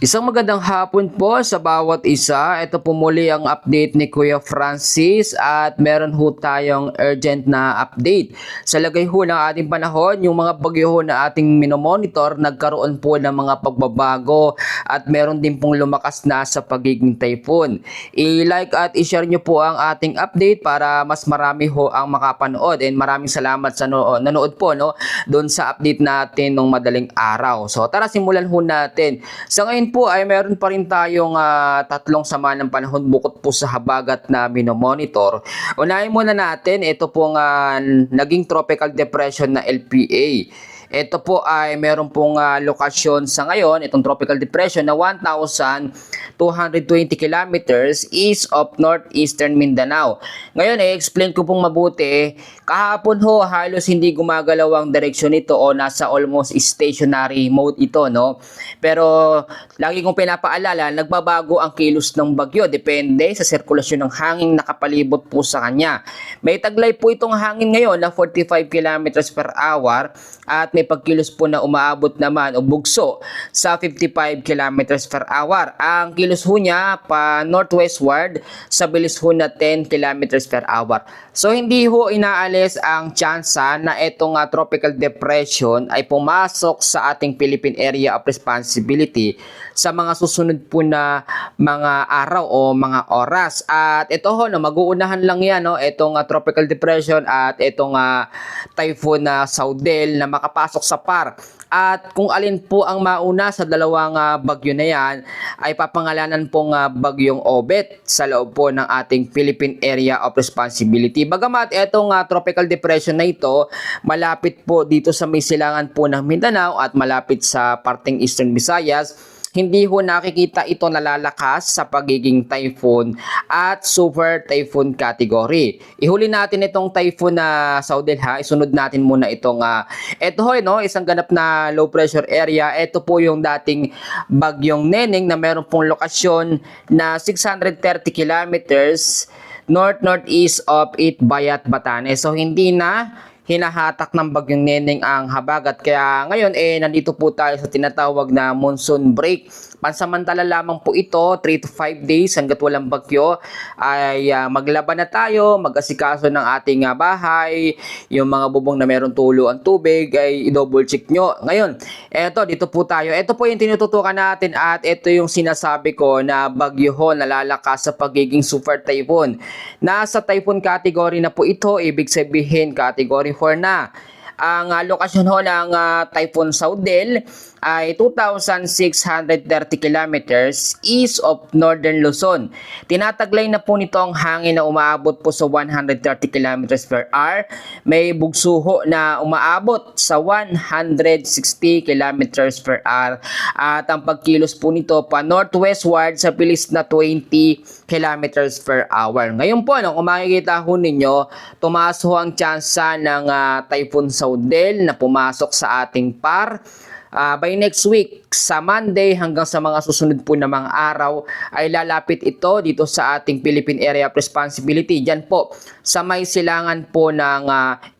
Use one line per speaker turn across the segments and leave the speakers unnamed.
Isang magandang hapon po sa bawat isa. Ito po muli ang update ni Kuya Francis at meron ho tayong urgent na update. Sa lagay ho ng ating panahon, yung mga bagyo ho na ating minomonitor, nagkaroon po ng mga pagbabago at meron din pong lumakas na sa pagiging typhoon. I-like at i-share nyo po ang ating update para mas marami ho ang makapanood, and maraming salamat sa nanood po doon sa update natin nung madaling araw. So tara, simulan ho natin. Sa ngayon po ay meron pa rin tayong tatlong sama ng panahon bukod po sa habagat na minomonitor. Unahin muna natin, ito pong naging tropical depression na LPA. Ito po ay meron pong lokasyon sa ngayon, itong tropical depression na 1,220 kilometers east of northeastern Mindanao. Ngayon, i-explain ko pong mabuti. Kahapon ho, halos hindi gumagalaw ang direksyon nito o nasa almost stationary mode ito, no? Pero lagi kong pinapaalala, nagbabago ang kilos ng bagyo depende sa sirkulasyon ng hangin nakapalibot po sa kanya. May taglay po itong hangin ngayon na 45 kilometers per hour at may pagkilos po na umaabot naman o bugso sa 55 kilometers per hour. Ang kilos ho niya pa northwestward sa bilis ho na 10 kilometers per hour. So hindi ho inaalis ang tsansa na itong tropical depression ay pumasok sa ating Philippine Area of Responsibility sa mga susunod po na mga araw o mga oras. At ito ho, mag-uunahan lang yan, itong tropical depression at itong typhoon na Saudel na makapasok sa PAR. At kung alin po ang mauna sa dalawang bagyo na yan, ay papangalanan pong bagyong Obet sa loob po ng ating Philippine Area of Responsibility. Bagamat itong tropical depression na ito, malapit po dito sa may silangan po ng Mindanao at malapit sa parteng Eastern Visayas, hindi ho nakikita ito nalalakas sa pagiging typhoon at super typhoon category. Ihuli natin itong typhoon na Saudel ha. Isunod natin muna itong ito ho, isang ganap na low pressure area. Ito po yung dating bagyong Neneng na meron pong lokasyon na 630 kilometers north-northeast of Itbayat, Batanes. So hindi na hinahatak ng bagyong Neneng ang habagat. Kaya ngayon nandito po tayo sa tinatawag na monsoon break. Pansamantala lamang po ito, 3 to 5 days hanggat walang bagyo ay maglaban na tayo, mag-asikaso ng ating bahay, yung mga bubong na meron tulo ang tubig ay i-double check nyo. Ngayon, dito po tayo. Ito po yung tinututukan natin at ito yung sinasabi ko na bagyo ho nalalakas sa pagiging super typhoon. Nasa typhoon category na po ito, ibig sabihin category 4 na. Ang lokasyon ho ng Typhoon Saudel ay 2,630 kilometers east of northern Luzon. Tinataglay na po nito ang hangin na umaabot po sa 130 kilometers per hour. May bugsuho na umaabot sa 160 kilometers per hour. At ang pagkilos po nito pa northwestward sa bilis na 20 kilometers per hour. Ngayon po, kung makikita ho ninyo, tumaas ho ang tsansa ng Typhoon Saudel na pumasok sa ating PAR. By next week, sa Monday hanggang sa mga susunod po na mga araw, ay lalapit ito dito sa ating Philippine Area of Responsibility. Diyan po, sa may silangan po ng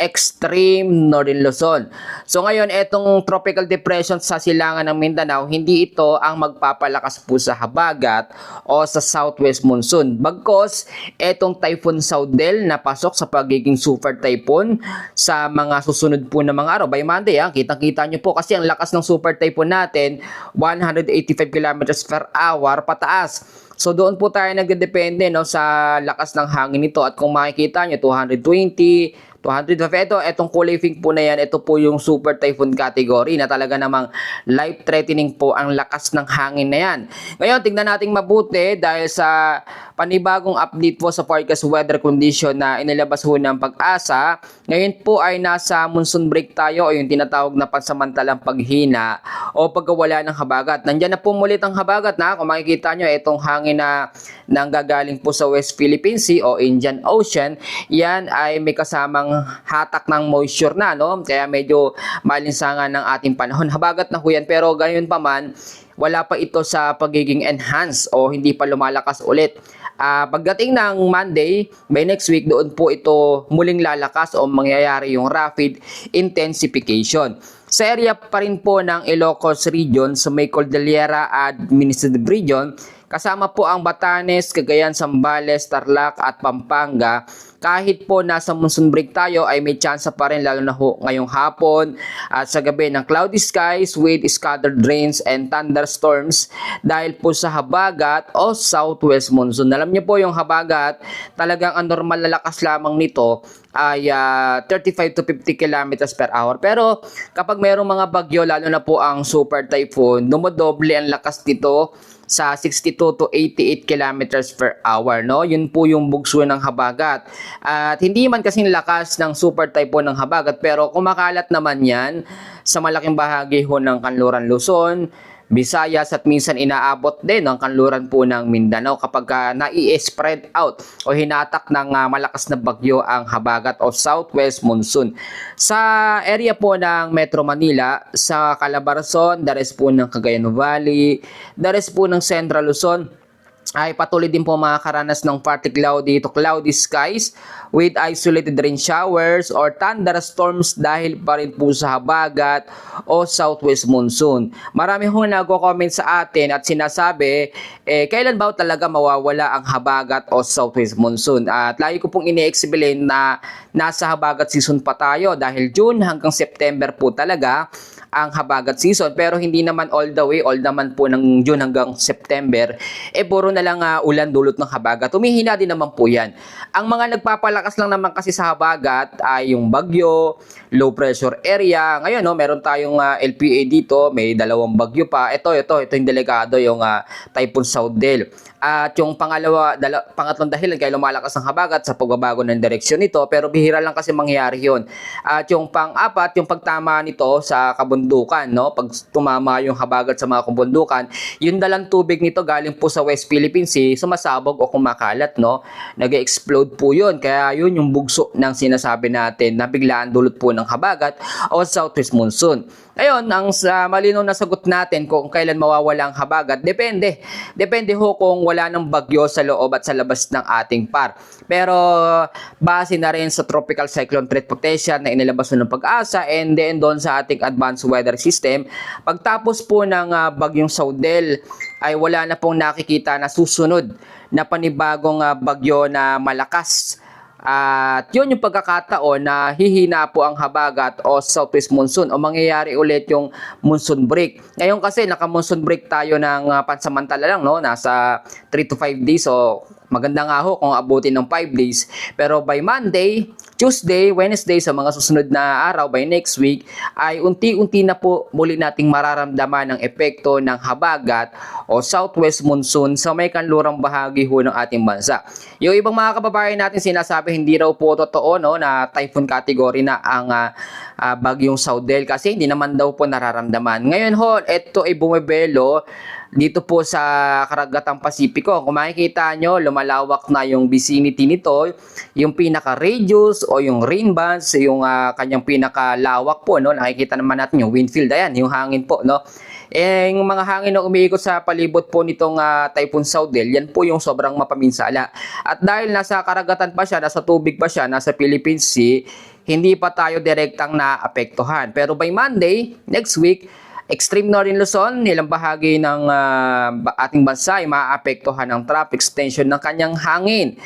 extreme northern Luzon. So ngayon, itong tropical depression sa silangan ng Mindanao, hindi ito ang magpapalakas po sa habagat o sa southwest monsoon. Bagkos, itong Typhoon Saudel na pasok sa pagiging super typhoon sa mga susunod po na mga araw. By Monday, kitang-kita nyo po kasi ang lakas ng super typhoon natin, 185 kilometers per hour pataas. So doon po tayo nagdedepende sa lakas ng hangin nito, at kung makikita nyo 220, 205, itong kulay pink po na yan, ito po yung super typhoon category na talaga namang life-threatening po ang lakas ng hangin na yan. Ngayon, tingnan natin mabuti dahil sa panibagong update po sa forecast weather condition na inilabas ho ng Pag-asa. Ngayon po ay nasa monsoon break tayo o yung tinatawag na pansamantalang paghina o pagkawala ng habagat. Nandiyan na po mulit ang habagat na kung makikita nyo itong hangin na nanggagaling po sa West Philippine Sea o Indian Ocean. Yan ay may kasamang hatak ng moisture na, kaya medyo malinsangan ng ating panahon. Habagat na ho yan, pero gayon pa man, wala pa ito sa pagiging enhanced o hindi pa lumalakas ulit. Pagdating ng Monday, by next week, doon po ito muling lalakas o mangyayari yung rapid intensification. Sa area pa rin po ng Ilocos Region sa may Cordillera Administrative Region, kasama po ang Batanes, Cagayan, Zambales, Tarlac at Pampanga. Kahit po nasa monsoon break tayo ay may chance pa rin lalo na ngayong hapon at sa gabi ng cloudy skies with scattered rains and thunderstorms dahil po sa habagat o southwest monsoon. Alam niyo po yung habagat, talagang ang normal na lakas lamang nito ay 35 to 50 kilometers per hour. Pero kapag mayroong mga bagyo, lalo na po ang super typhoon, dumodoble ang lakas nito sa 62 to 88 kilometers per hour, no? Yun po yung bugso ng habagat. At hindi man kasing lakas ng super typhoon ng habagat, pero kumakalat naman yan sa malaking bahagi ho ng kanluran Luzon, Visayas at minsan inaabot din ang kanluran po ng Mindanao kapag nai-spread out o hinatak ng malakas na bagyo ang habagat o southwest monsoon. Sa area po ng Metro Manila, sa Calabarzon, the rest po ng Cagayan Valley, the rest po ng Central Luzon, ay patuloy din po makakaranas ng partly cloudy to cloudy skies with isolated rain showers or thunderstorms dahil pa rin po sa habagat o southwest monsoon. Marami hong nagko-comment sa atin at sinasabi, kailan ba talaga mawawala ang habagat o southwest monsoon? At lagi ko pong ini-explain na nasa habagat season pa tayo dahil June hanggang September po talaga ang habagat season, pero hindi naman all the way, all naman po ng June hanggang September, puro na lang ulan dulot ng habagat. Humihina din naman po yan. Ang mga nagpapalakas lang naman kasi sa habagat ay yung bagyo, low pressure area. Ngayon, no, meron tayong LPA dito, may dalawang bagyo pa. Ito yung delikado, yung Typhoon Saudel. At yung pangatlong dahilan kaya lumalakas ang habagat sa pagbabago ng direksyon nito, pero bihira lang kasi mangyayari yun. At yung pang-apat, yung pagtama nito sa kabundukan, no? Pag tumama yung habagat sa mga kabundukan, yung dalang tubig nito galing po sa West Philippine Sea, sumasabog o kumakalat, no? Nag-explode po yun. Kaya yun yung bugso ng sinasabi natin na biglaan dulot po ng habagat o southwest monsoon. Ngayon, ang malinaw na sagot natin kung kailan mawawala ang habagat, depende. Depende ho kung wala ng bagyo sa loob at sa labas ng ating par. Pero base na rin sa tropical cyclone threat potential na inilabas ng Pag-asa and then doon sa ating advanced weather system, pagtapos po ng bagyong Saudel ay wala na pong nakikita na susunod na panibagong bagyo na malakas. At yun yung pagkakataon na hihina po ang habagat o southwest monsoon o mangyayari ulit yung monsoon break. Ngayon kasi naka-monsoon break tayo ng pansamantala lang, no? Nasa 3 to 5 days, so maganda nga ho kung abutin ng 5 days. Pero by Monday, Tuesday, Wednesday, sa mga susunod na araw, by next week, ay unti-unti na po muli nating mararamdaman ang epekto ng habagat o southwest monsoon sa may kanlurang bahagi ho ng ating bansa. Yung ibang mga kababayan natin sinasabi hindi raw po totoo, no, na typhoon category na ang bagyong Saudel kasi hindi naman daw po nararamdaman. Ngayon ho, ito ay bumibelo dito po sa karagatang Pasipiko. Kung makikita nyo, lumalawak na yung vicinity nito, yung pinaka-radius o yung rain bands, yung kanyang pinaka-lawak po, no? Nakikita naman natin yung wind field, ayan, yung hangin po, no? Yung mga hangin na umiikot sa palibot po nitong Typhoon Saudel, yan po yung sobrang mapaminsala. At dahil nasa karagatan pa siya, nasa tubig pa siya, nasa Philippine Sea, hindi pa tayo direktang naapektuhan. Pero by Monday, next week, extreme northern Luzon, ilang bahagi ng ating bansa ay maaapektuhan ng trough extension ng kanyang hangin.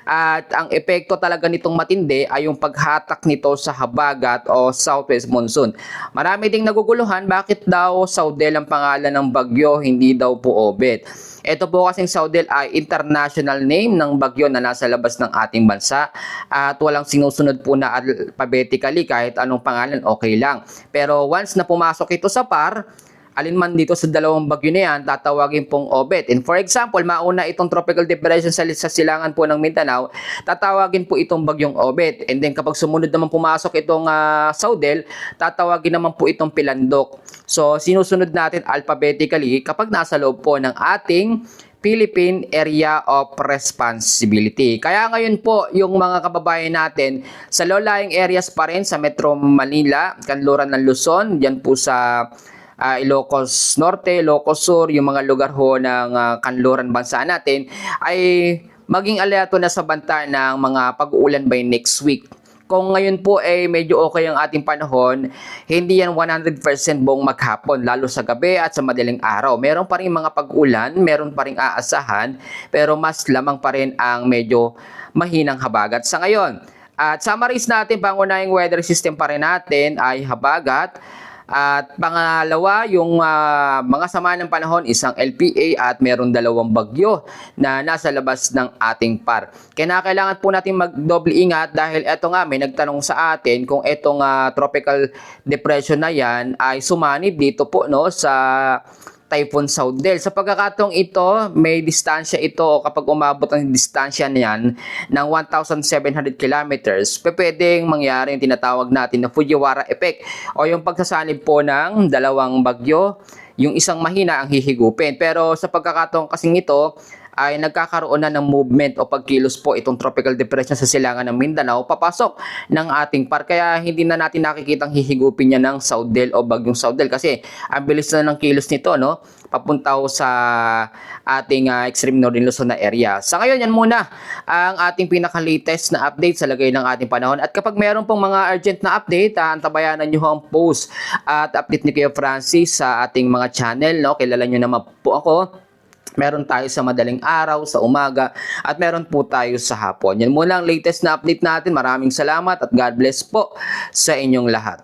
At ang epekto talaga nitong matindi ay yung paghatak nito sa habagat o southwest monsoon. Marami ding naguguluhan bakit daw Saudel ang pangalan ng bagyo, hindi daw po Obet. Ito po kasing Saudel ay international name ng bagyo na nasa labas ng ating bansa at walang sinusunod po na alphabetically, kahit anong pangalan okay lang. Pero once na pumasok ito sa par, alinman dito sa dalawang bagyo na yan, tatawagin pong Obet. And for example, mauna itong tropical depression sa silangan po ng Mindanao, tatawagin po itong bagyong Obet. And then kapag sumunod naman pumasok itong Saudel, tatawagin naman po itong Pilandok. So sinusunod natin alphabetically kapag nasa loob po ng ating Philippine Area of Responsibility. Kaya ngayon po, yung mga kababayan natin sa low-lying areas pa rin sa Metro Manila, kanluran ng Luzon, dyan po sa Ilocos Norte, Ilocos Sur, yung mga lugar ho ng kanluran bansa natin, ay maging alerto na sa banta ng mga pag-uulan by next week. kung ngayon po ay medyo okay ang ating panahon, hindi yan 100% buong maghapon, lalo sa gabi at sa madaling araw. Meron pa rin mga pag-ulan, meron pa rin aasahan, pero mas lamang pa rin ang medyo mahinang habagat sa ngayon. At summarize natin, pangunahing weather system pa rin natin ay habagat. At pangalawa, yung mga sama ng panahon, isang LPA at meron 2 bagyo na nasa labas ng ating par. Kailangan po natin magdoble ingat dahil eto nga, may nagtanong sa atin kung etong tropical depression na yan ay sumanib dito po no sa Typhoon Southwell. Sa pagkakataong ito, may distansya ito o kapag umabot ang distansya niyan ng 1,700 kilometers, pwedeng mangyari yung tinatawag natin na Fujiwara effect o yung pagsasanib po ng 2 bagyo, yung isang mahina ang hihigupin. Pero sa pagkakataong kasing ito, ay nagkakaroon na ng movement o pagkilos po itong tropical depression sa silangan ng Mindanao papasok ng ating par. Kaya hindi na natin nakikitang hihigupin niya ng Southwell o bagyong Southwell kasi ang bilis na ng kilos nito no papunta sa ating extreme northern Luzon na area. Sa ngayon yan muna ang ating pinaka-latest na update sa lagay ng ating panahon. At kapag meron pong mga urgent na update, antabayanan nyo ang post at update ni Kuya Francis sa ating mga channel. No? Kilala nyo naman po ako. Meron tayo sa madaling araw, sa umaga, at meron po tayo sa hapon. Yan muna ang latest na update natin. Maraming salamat at God bless po sa inyong lahat.